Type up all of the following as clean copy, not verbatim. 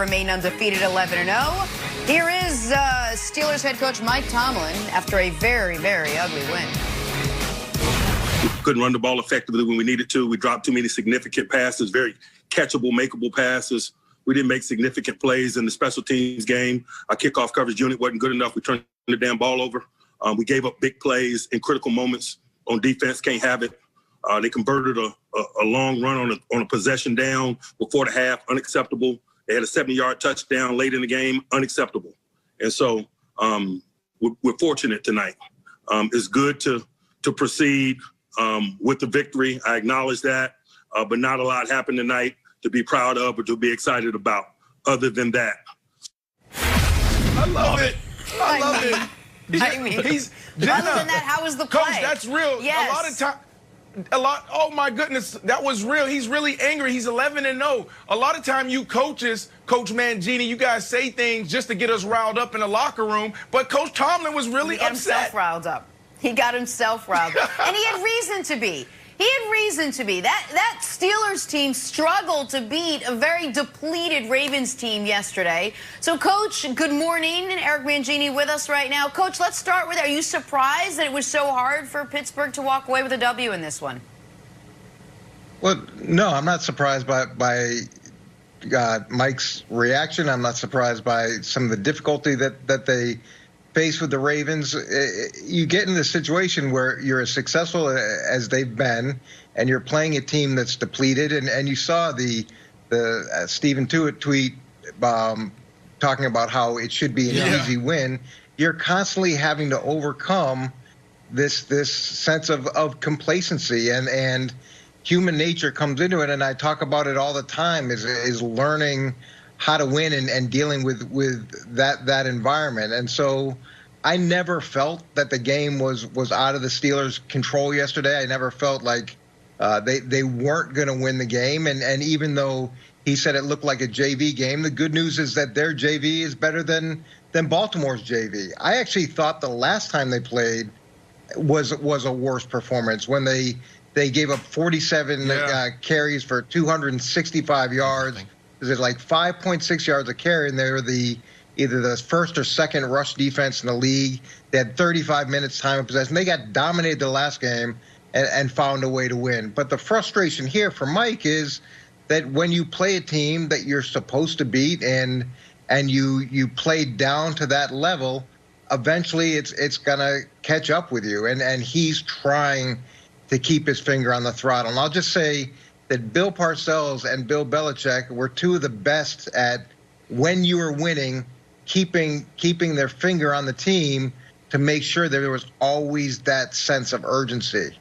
remain undefeated 11-0. Here is Steelers head coach Mike Tomlin after a very, very ugly win. Couldn't run the ball effectively when we needed to. We dropped too many significant passes, very catchable, makeable passes. We didn't make significant plays in the special teams game. Our kickoff coverage unit wasn't good enough. We turned the damn ball over. We gave up big plays in critical moments on defense. Can't have it. They converted a long run on a possession down before the half. Unacceptable. They had a 70-yard touchdown late in the game. Unacceptable. And so we're fortunate tonight. It's good to proceed with the victory. I acknowledge that, but not a lot happened tonight to be proud of or to be excited about other than that. I love it. I love it. Other than that, how was the play? Coach, that's real. Yes. Oh my goodness, that was real. He's really angry. He's 11-0. A lot of time you coaches, Coach Mangini, you guys say things just to get us riled up in the locker room, but Coach Tomlin was really upset. Himself riled up. He got himself riled up. And he had reason to be. He had reason to be. That Steelers team struggled to beat a very depleted Ravens team yesterday. So, Coach, good morning. Eric Mangini with us right now. Coach, let's start with, are you surprised that it was so hard for Pittsburgh to walk away with a W in this one? Well, no, I'm not surprised by Mike's reaction. I'm not surprised by some of the difficulty that they faced with the Ravens. You get in this situation where you're as successful as they've been, and you're playing a team that's depleted. And you saw the Stephen Tuitt tweet talking about how it should be an easy win. You're constantly having to overcome this sense of complacency, and human nature comes into it. And I talk about it all the time, is learning how to win and dealing with that environment. And so I never felt that the game was out of the Steelers' control yesterday. I never felt like they weren't going to win the game. And even though he said it looked like a JV game, the good news is that their JV is better than Baltimore's JV. I actually thought the last time they played was a worse performance when they gave up 47 carries for 265 yards. Is it like 5.6 yards a carry, and they were either the first or second rush defense in the league. They had 35 minutes time of possession. They got dominated the last game and found a way to win. But the frustration here for Mike is that when you play a team that you're supposed to beat and you play down to that level, eventually it's gonna catch up with you. And he's trying to keep his finger on the throttle. And I'll just say that Bill Parcells and Bill Belichick were two of the best at, when you were winning, keeping their finger on the team to make sure that there was always that sense of urgency.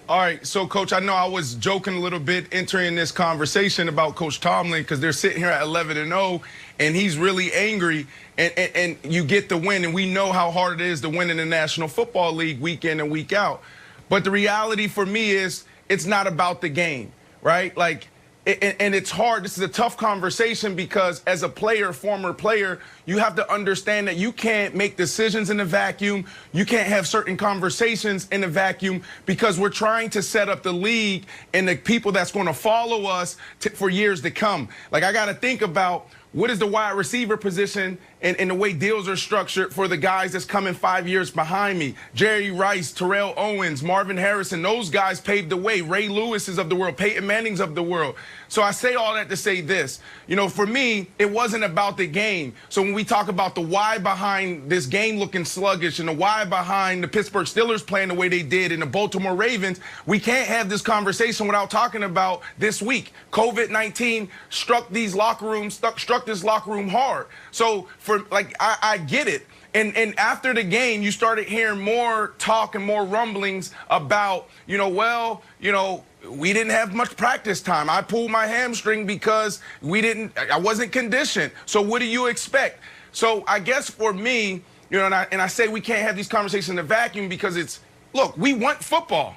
All right, so, Coach, I know I was joking a little bit entering this conversation about Coach Tomlin because they're sitting here at 11-0, and he's really angry, and you get the win, and we know how hard it is to win in the National Football League week in and week out. But the reality for me is it's not about the game, right? Like, and it's hard. This is a tough conversation because as a player, former player, you have to understand that you can't make decisions in a vacuum. You can't have certain conversations in a vacuum because we're trying to set up the league and the people that's going to follow us for years to come. Like, I got to think about what is the wide receiver position and the way deals are structured for the guys that's coming 5 years behind me. Jerry Rice, Terrell Owens, Marvin Harrison, those guys paved the way. Ray Lewis's of the world, Peyton Manning's of the world. So I say all that to say this. You know, for me, it wasn't about the game. So when we talk about the why behind this game looking sluggish and the why behind the Pittsburgh Steelers playing the way they did and the Baltimore Ravens, we can't have this conversation without talking about this week. COVID-19 struck these locker rooms, struck this locker room hard. So I get it. And after the game, you started hearing more talk and more rumblings about, we didn't have much practice time. I pulled my hamstring because I wasn't conditioned. So what do you expect? So I guess for me, and I say we can't have these conversations in a vacuum because look, we want football.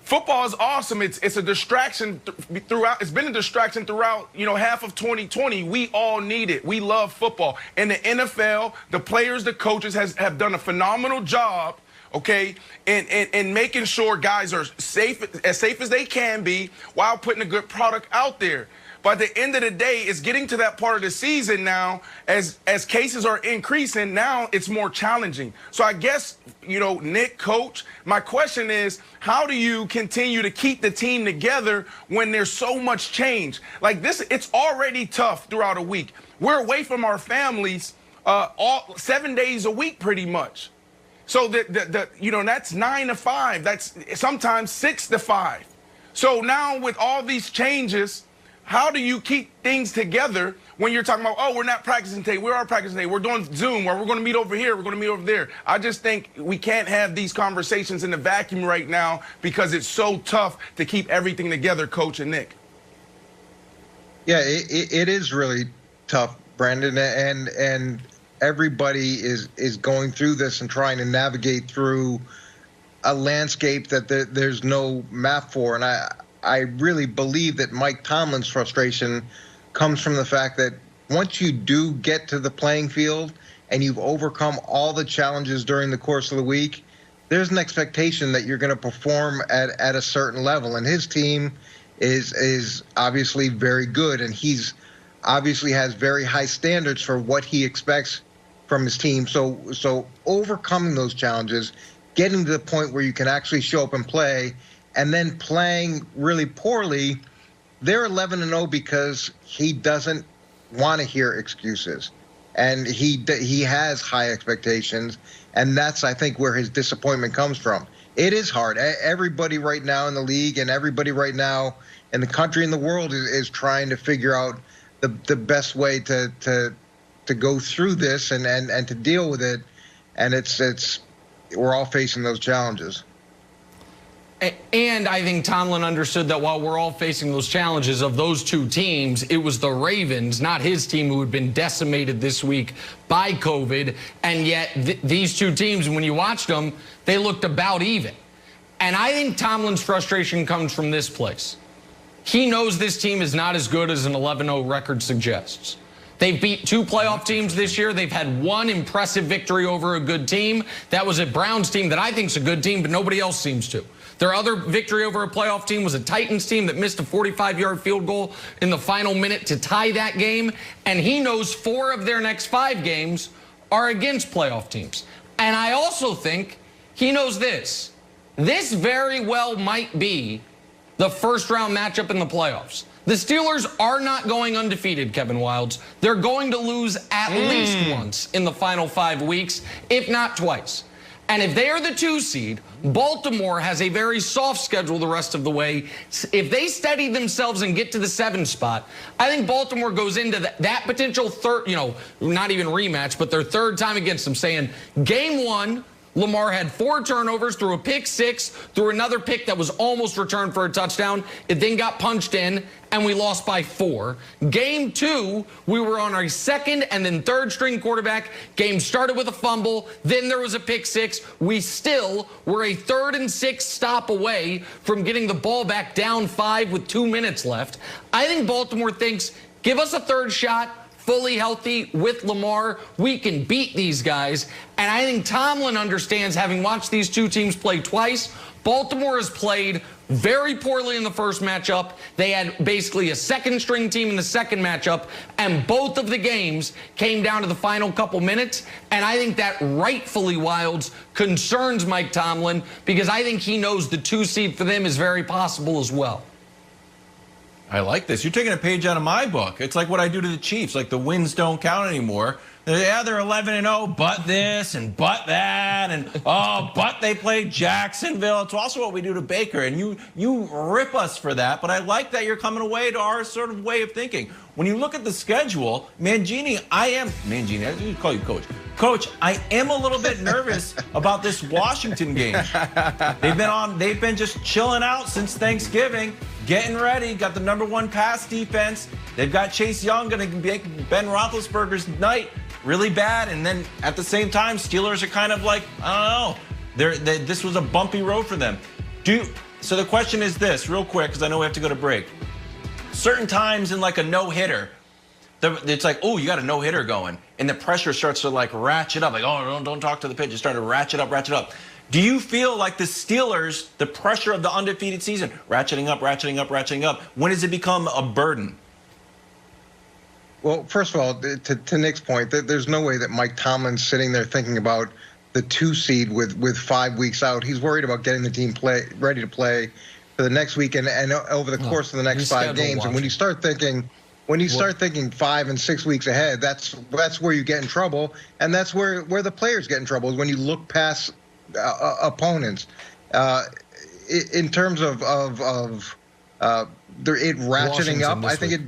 Football is awesome. It's a distraction throughout. It's been a distraction throughout, half of 2020. We all need it. We love football. And the NFL, the players, the coaches have done a phenomenal job, okay, in making sure guys are as safe as they can be while putting a good product out there. But at the end of the day, it's getting to that part of the season now, as cases are increasing, now it's more challenging. So I guess, you know, Nick, coach, my question is, how do you continue to keep the team together when there's so much change? Like this, it's already tough throughout a week. We're away from our families all 7 days a week pretty much. So you know, that's 9 to 5. That's sometimes 6 to 5. So now with all these changes, how do you keep things together when you're talking about, oh, we're not practicing today, we are practicing today, we're doing Zoom, or we're going to meet over here, we're going to meet over there. I just think we can't have these conversations in the vacuum right now because it's so tough to keep everything together, Coach and Nick. Yeah, it is really tough, Brandon, and everybody is going through this and trying to navigate through a landscape that there's no map for. And I really believe that Mike Tomlin's frustration comes from the fact that once you do get to the playing field and you've overcome all the challenges during the course of the week, there's an expectation that you're going to perform at a certain level. And his team is obviously very good, and he's obviously has very high standards for what he expects from his team. So overcoming those challenges, getting to the point where you can actually show up and play, and then playing really poorly, they're 11-0 because he doesn't want to hear excuses, and he has high expectations, and that's, I think, where his disappointment comes from. It is hard. Everybody right now in the league and everybody right now in the country and the world is trying to figure out the best way to go through this and to deal with it, and it's we're all facing those challenges. And I think Tomlin understood that while we're all facing those challenges of those two teams, it was the Ravens, not his team, who had been decimated this week by COVID. And yet these two teams, when you watched them, they looked about even. And I think Tomlin's frustration comes from this place. He knows this team is not as good as an 11-0 record suggests. They've beat 2 playoff teams this year. They've had 1 impressive victory over a good team. That was a Browns team that I think is a good team, but nobody else seems to. Their other victory over a playoff team was a Titans team that missed a 45-yard field goal in the final minute to tie that game. And he knows 4 of their next 5 games are against playoff teams. And I also think he knows this. This very well might be the first-round matchup in the playoffs. The Steelers are not going undefeated, Kevin Wildes. They're going to lose at least once in the final 5 weeks, if not twice. And if they are the 2 seed, Baltimore has a very soft schedule the rest of the way. If they steady themselves and get to the 7 spot, I think Baltimore goes into that potential third, you know, not even rematch, but their 3rd time against them, saying, game 1, Lamar had 4 turnovers, threw a pick 6, threw another pick that was almost returned for a touchdown. It then got punched in, and we lost by 4. Game 2, we were on our 2nd and then 3rd string quarterback. Game started with a fumble. Then there was a pick 6. We still were a 3rd and 6 stop away from getting the ball back down 5 with 2 minutes left. I think Baltimore thinks, give us a 3rd shot. Fully healthy with Lamar, we can beat these guys. And I think Tomlin understands, having watched these 2 teams play twice, Baltimore has played very poorly in the first matchup. They had basically a 2nd-string team in the 2nd matchup, and both of the games came down to the final couple minutes. And I think that rightfully, Wildes, concerns Mike Tomlin, because I think he knows the 2 seed for them is very possible as well. I like this. You're taking a page out of my book. It's like what I do to the Chiefs. Like the wins don't count anymore. Yeah, they're 11-0, but this and but that, and oh, but they played Jacksonville. It's also what we do to Baker, and you rip us for that. But I like that you're coming away to our sort of way of thinking. When you look at the schedule, Mangini, I call you Coach. Coach, I am a little bit nervous about this Washington game. They've been just chilling out since Thanksgiving, getting ready, got the #1 pass defense. They've got Chase Young going to make Ben Roethlisberger's night really bad, and then at the same time, Steelers are kind of like, I don't know. This was a bumpy road for them. So the question is this, real quick, because I know we have to go to break. Certain times in like a no-hitter, it's like, oh, you got a no-hitter going, and the pressure starts to like ratchet up, like, oh, don't talk to the pitch. It started to ratchet up. Do you feel like the Steelers, the pressure of the undefeated season, ratcheting up, when does it become a burden? Well, first of all, to Nick's point, there's no way that Mike Tomlin's sitting there thinking about the 2 seed with 5 weeks out. He's worried about getting the team ready to play for the next week and over the course of the next 5 games. And when you start thinking 5 and 6 weeks ahead, that's where you get in trouble, and that's where the players get in trouble, is when you look past opponents. In terms of it ratcheting up, I think it